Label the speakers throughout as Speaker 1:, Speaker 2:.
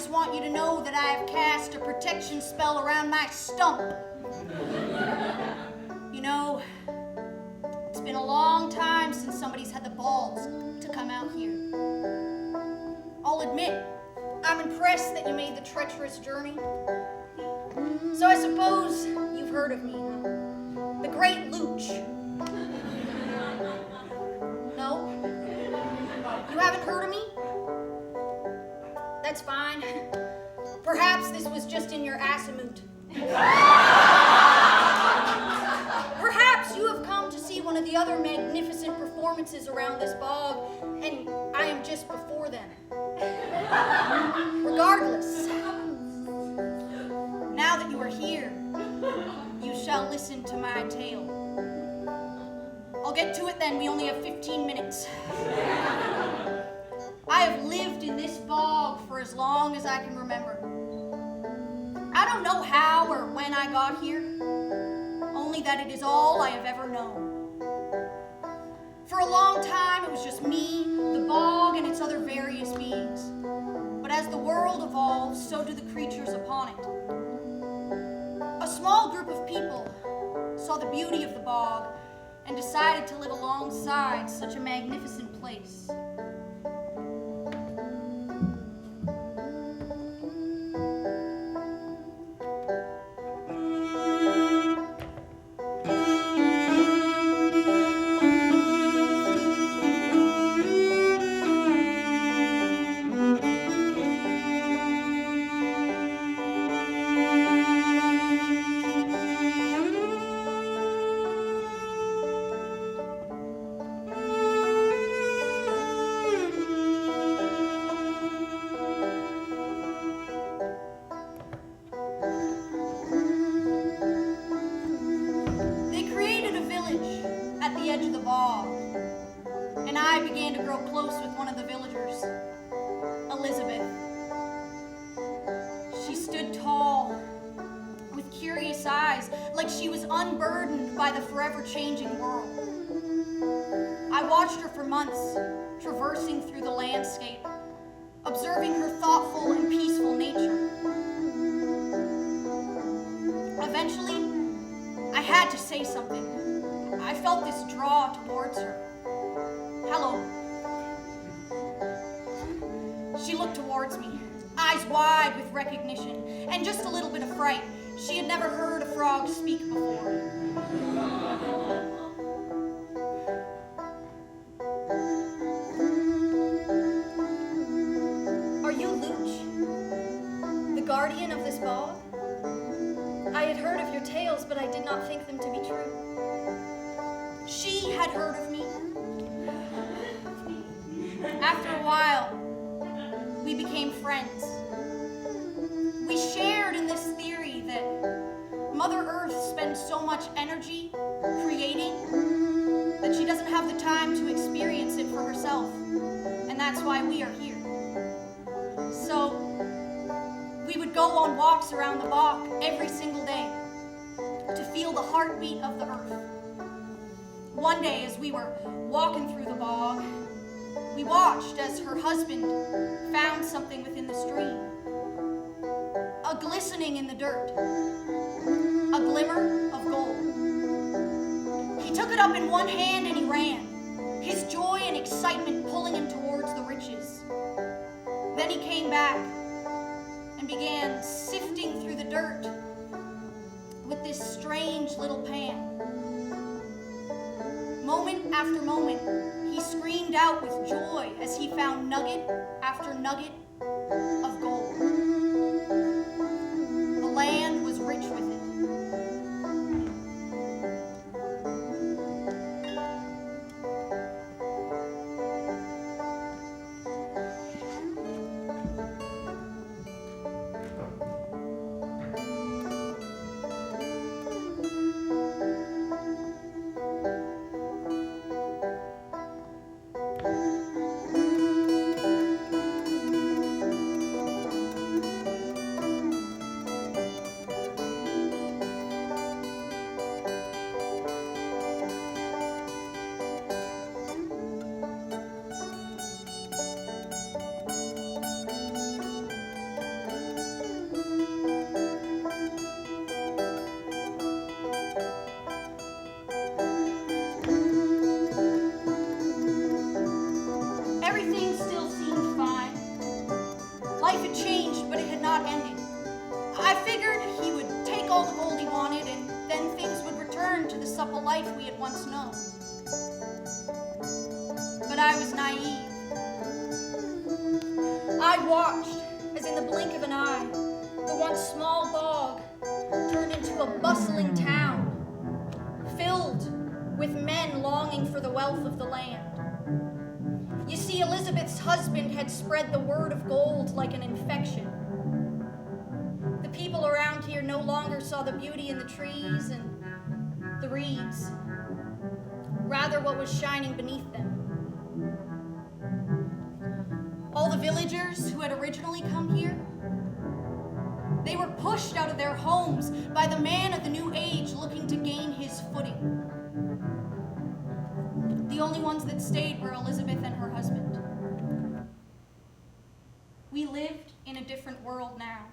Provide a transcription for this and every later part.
Speaker 1: just want you to know that I have cast a protection spell around my stump. You know, it's been a long time since somebody's had the balls to come out here. I'll admit, I'm impressed that you made the treacherous journey. So I suppose you've heard of me, the Great Looch. No? You haven't heard of me? That's fine. Perhaps this was just in your azimuth. Perhaps you have come to see one of the other magnificent performances around this bog, and I am just before them. Regardless, now that you are here, you shall listen to my tale. I'll get to it then, we only have 15 minutes. I have lived in this bog for as long as I can remember. I don't know how or when I got here, only that it is all I have ever known. For a long time, it was just me, the bog, and its other various beings. But as the world evolves, so do the creatures upon it. A small group of people saw the beauty of the bog and decided to live alongside such a magnificent place. And I began to grow close with one of the villagers, Elizabeth. She stood tall, with curious eyes, like she was unburdened by the forever changing world. I watched her for months, traversing through the landscape, observing her thoughtful and peaceful nature. Eventually, I had to say something. I felt this draw towards her. Hello. She looked towards me, eyes wide with recognition, and just a little bit of fright. She had never heard a frog speak before. Are you Looch, the guardian of this bog? I had heard of your tales, but I did not think them to be true. She had heard of me. After a while, we became friends. We shared in this theory that Mother Earth spends so much energy creating that she doesn't have the time to experience it for herself, and that's why we are here. So, we would go on walks around the bog every single day to feel the heartbeat of the earth. One day, as we were walking through the bog, we watched as her husband found something within the stream. A glistening in the dirt. A glimmer of gold. He took it up in one hand and he ran, his joy and excitement pulling him towards the riches. Then he came back and began sifting through the dirt with this strange little pan. Moment after moment, he screamed out with joy as he found nugget after nugget of gold. The land was rich with it. life we had once known. But I was naive. I watched as in the blink of an eye, the once small bog turned into a bustling town, filled with men longing for the wealth of the land. You see, Elizabeth's husband had spread the word of gold like an infection. The people around here no longer saw the beauty in the trees and the reeds, rather what was shining beneath them. All the villagers who had originally come here, they were pushed out of their homes by the man of the new age looking to gain his footing. The only ones that stayed were Elizabeth and her husband. We lived in a different world now.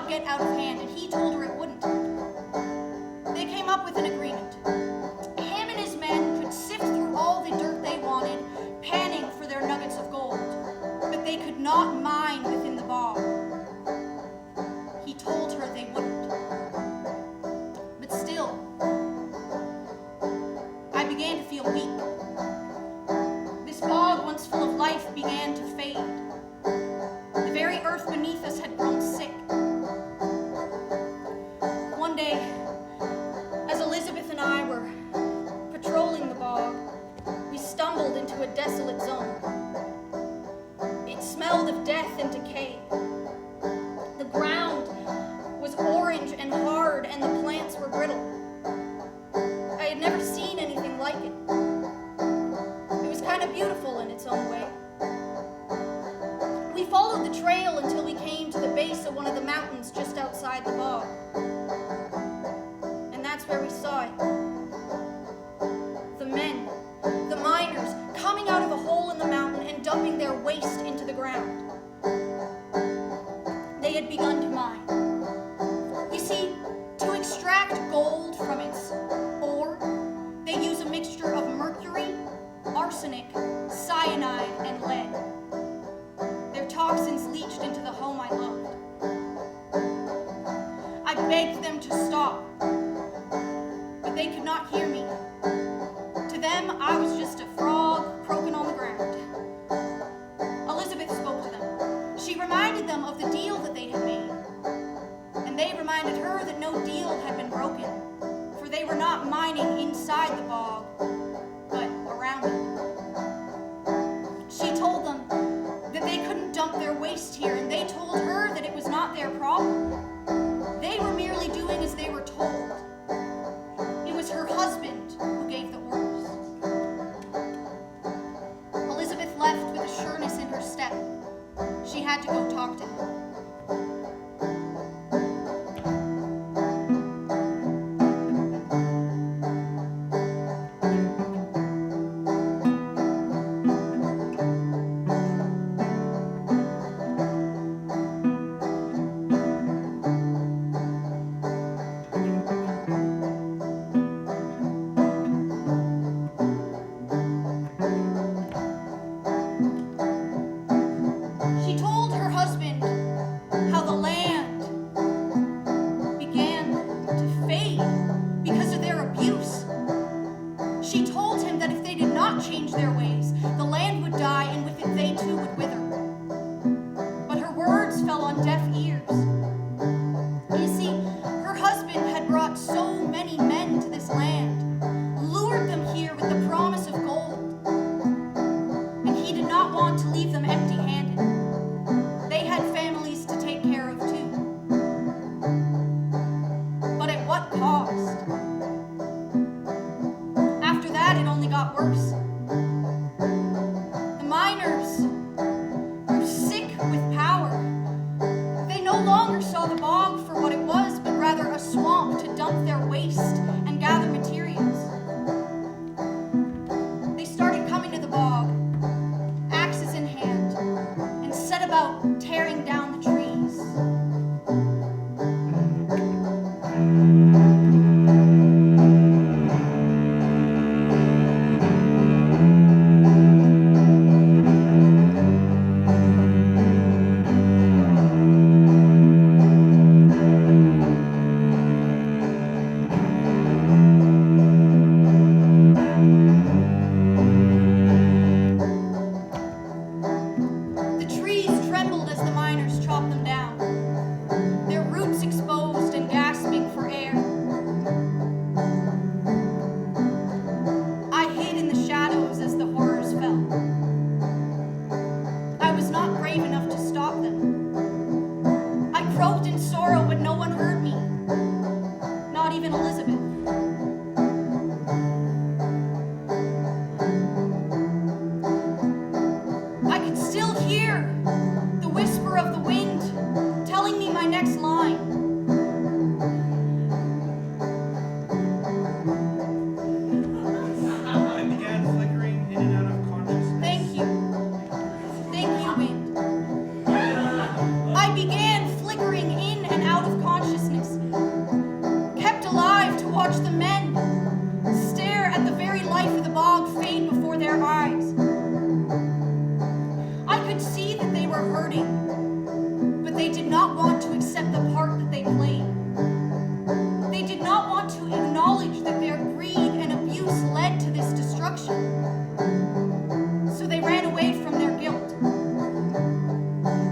Speaker 1: Get out of hand, and he told her it wouldn't. They came up with an agreement. Him and his men could sift through all the dirt they wanted, panning for their nuggets of gold, but they could not mine within the bog. He told her they wouldn't. But still, I began to feel weak. This bog, once full of life, began to fade. The very earth beneath us had grown sick. One day, as Elizabeth and I were patrolling the bog, we stumbled into a desolate zone. It smelled of death and decay. The ground was orange and hard, and the plants were brittle. I had never seen anything like it. It was kind of beautiful in its own way. We followed the trail until we came to the base of one of the mountains just outside the bog. And that's where we saw it. The men, the miners, coming out of a hole in the mountain and dumping their waste into the ground. They had begun to mine. You see, to extract gold from its ore, they use a mixture of mercury, arsenic, cyanide, and lead. Their toxins leached into the home I loved. I begged them to stop, but they could not hear me. To them, I was just a frog croaking on the ground. Elizabeth spoke to them. She reminded them of the deal that they had made, and they reminded her that no deal had been broken, for they were not mining inside the bog, but around it. She told them that they couldn't dump their waste here, and they told her that it was not their problem. They were merely doing as they were told. It was her husband who gave the orders. Elizabeth left with a sureness in her step. She had to go talk to him. She told her husband how the land began to fade because of their abuse. She told him that if they did not change their ways, the land would die, and with it they too would wither. But her words fell on deaf ears. You see, her husband had brought so many men to this land, lured them here with the promise of gold, and he did not want to leave them empty-handed. They had families to take care of too. But at what cost? After that, it only got worse. The miners grew sick with power. tearing down the trees. The trees trembled as the miners chopped them down, their roots exposed and gasping for air. I hid in the shadows as the horrors fell. I was not brave enough to stop them. I croaked in sorrow, but no one heard me, not even Elizabeth. I could still hear the whisper of the wind telling me my next line.
Speaker 2: I began flickering in and out of consciousness.
Speaker 1: Thank you. Thank you, wind. I began flickering in and out of consciousness, kept alive to watch the men stare at the very life of the bog fade before their eyes. I could see that they were hurting, but they did not want to accept the part that they played. They did not want to acknowledge that their greed and abuse led to this destruction. So they ran away from their guilt.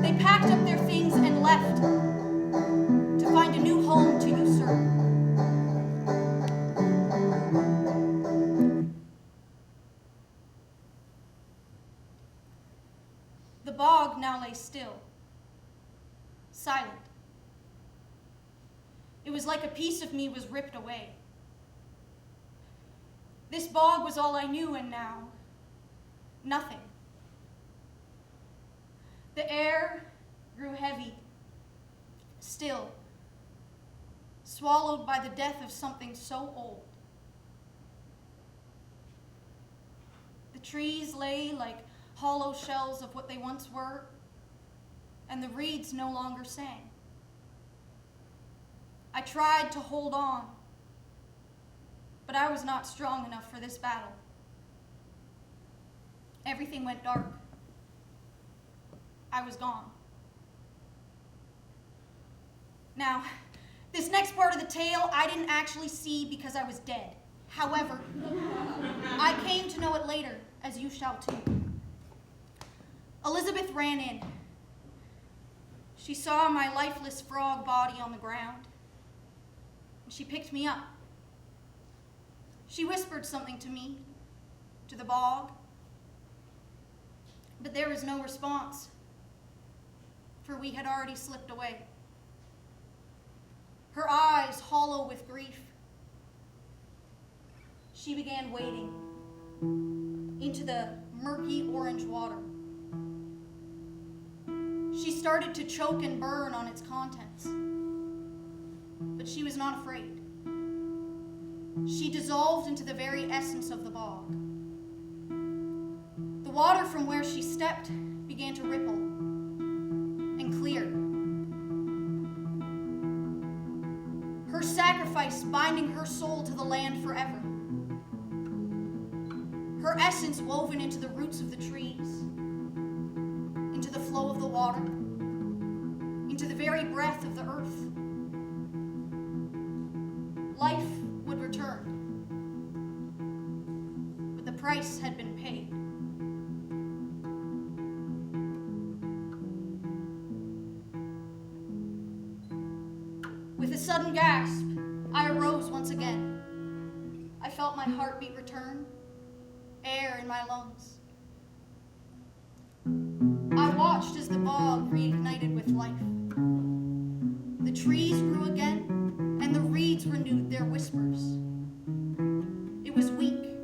Speaker 1: They packed up their things and left to find a new home to usurp. The bog now lay still, silent. It was like a piece of me was ripped away. This bog was all I knew, and now, nothing. The air grew heavy, still, swallowed by the death of something so old. The trees lay like hollow shells of what they once were, and the reeds no longer sang. I tried to hold on, but I was not strong enough for this battle. Everything went dark. I was gone. Now, this next part of the tale I didn't actually see because I was dead. However, I came to know it later, as you shall too. Elizabeth ran in. She saw my lifeless frog body on the ground, and she picked me up. She whispered something to me, to the bog, but there was no response, for we had already slipped away. Her eyes hollow with grief, she began wading into the murky orange water. She started to choke and burn on its contents, but she was not afraid. She dissolved into the very essence of the bog. The water from where she stepped began to ripple and clear. Her sacrifice binding her soul to the land forever. Her essence woven into the roots of the trees, into the flow of the water, into the very breath of the earth. Life would return, but the price had been paid. With a sudden gasp, I arose once again. I felt my heartbeat return, air in my lungs. I watched as the bog reignited with life. The trees grew again, and the reeds renewed their whispers. It was weak,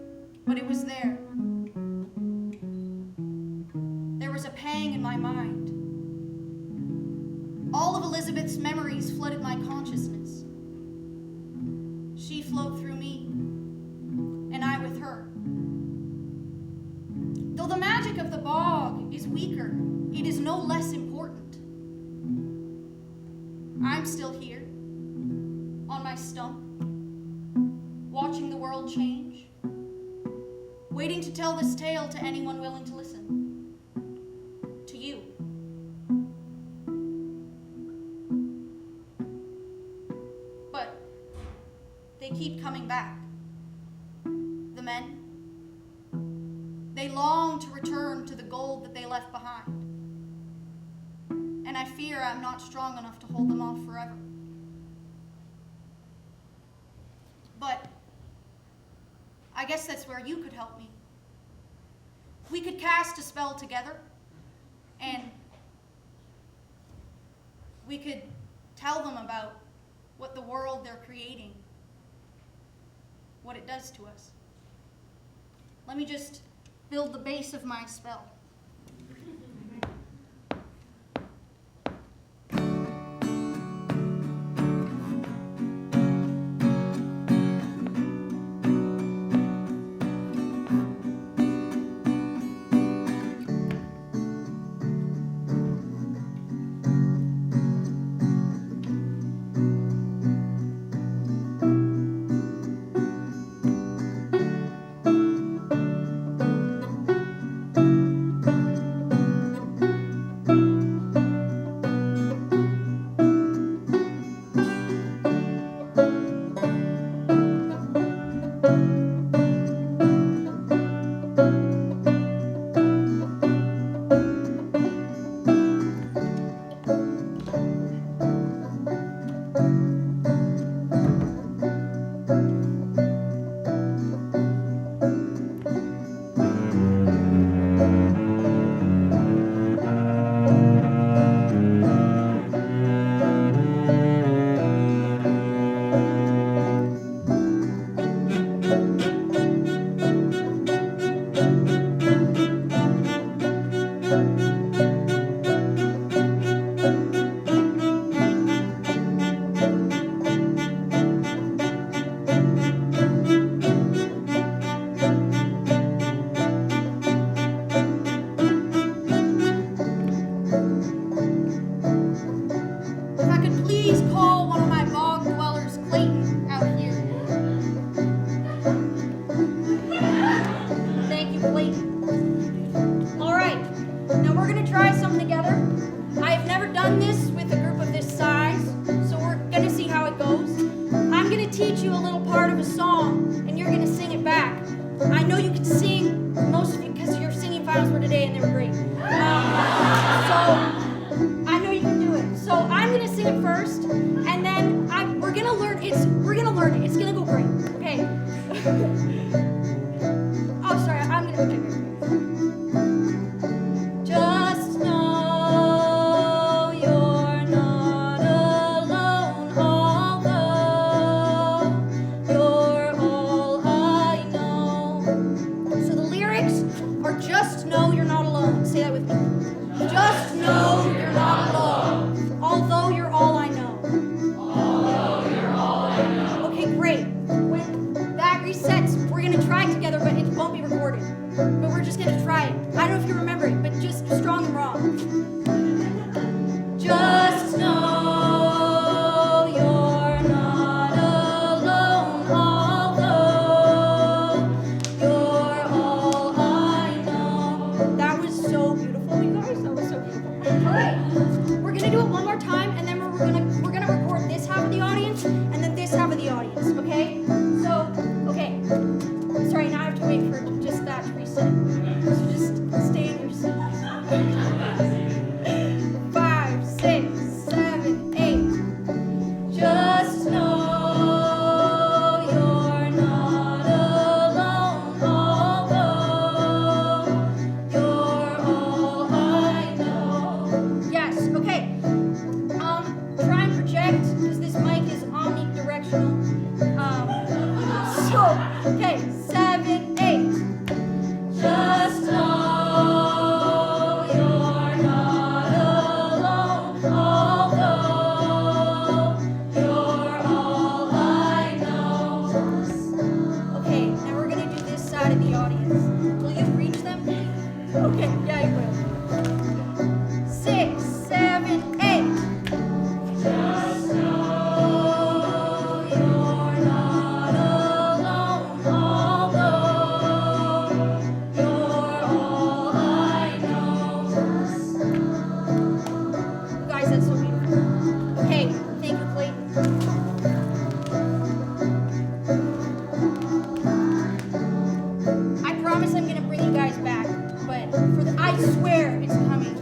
Speaker 1: but it was there. There was a pang in my mind. All of Elizabeth's memories flooded my consciousness. She flowed through me, and I with her. Though the magic of the bog is weaker, it is no less important. still here, on my stump, watching the world change, waiting to tell this tale to anyone willing to listen. To you. But they keep coming back. The men. They long to return to the gold that they left behind. And I fear I'm not strong enough to hold them off forever. But I guess that's where you could help me. We could cast a spell together, and we could tell them about what the world they're creating, what it does to us. Let me just build the base of my spell. Resets guys, that's so beautiful. Okay, thank you, Clayton. I promise I'm gonna bring you guys back, but I swear it's coming.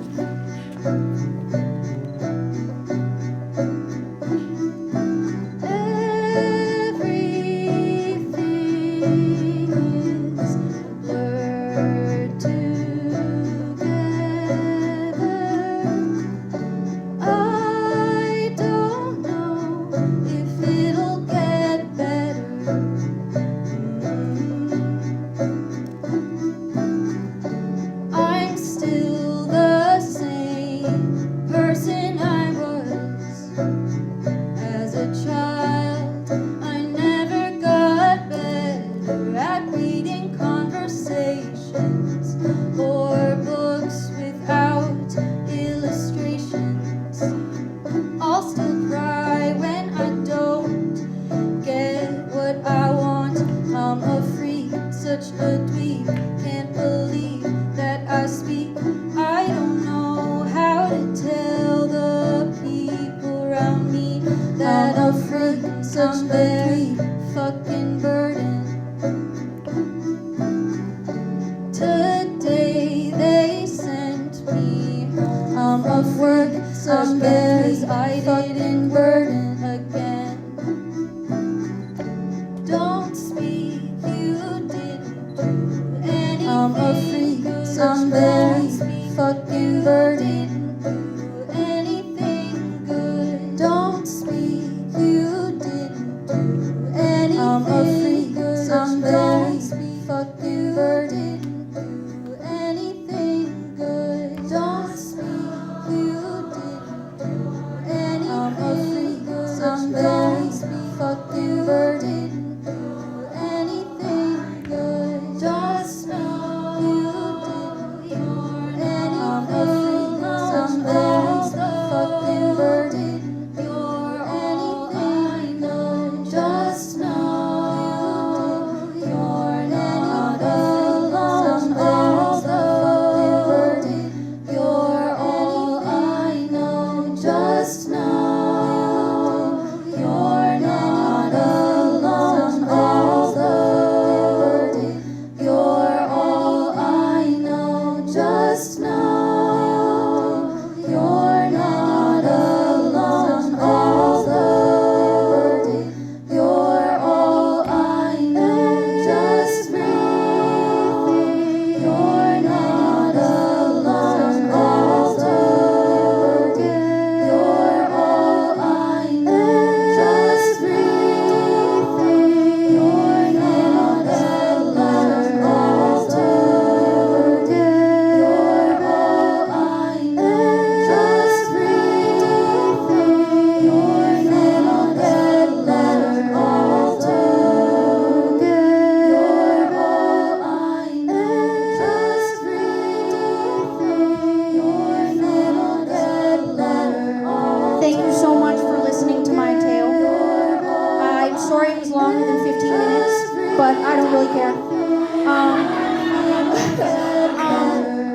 Speaker 3: But I don't really care.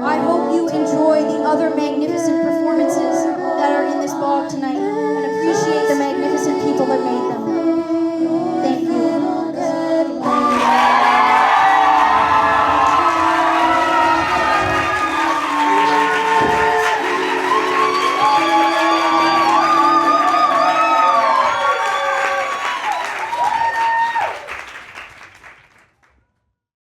Speaker 3: I hope you enjoy the other magnificent performances that are in this bog tonight.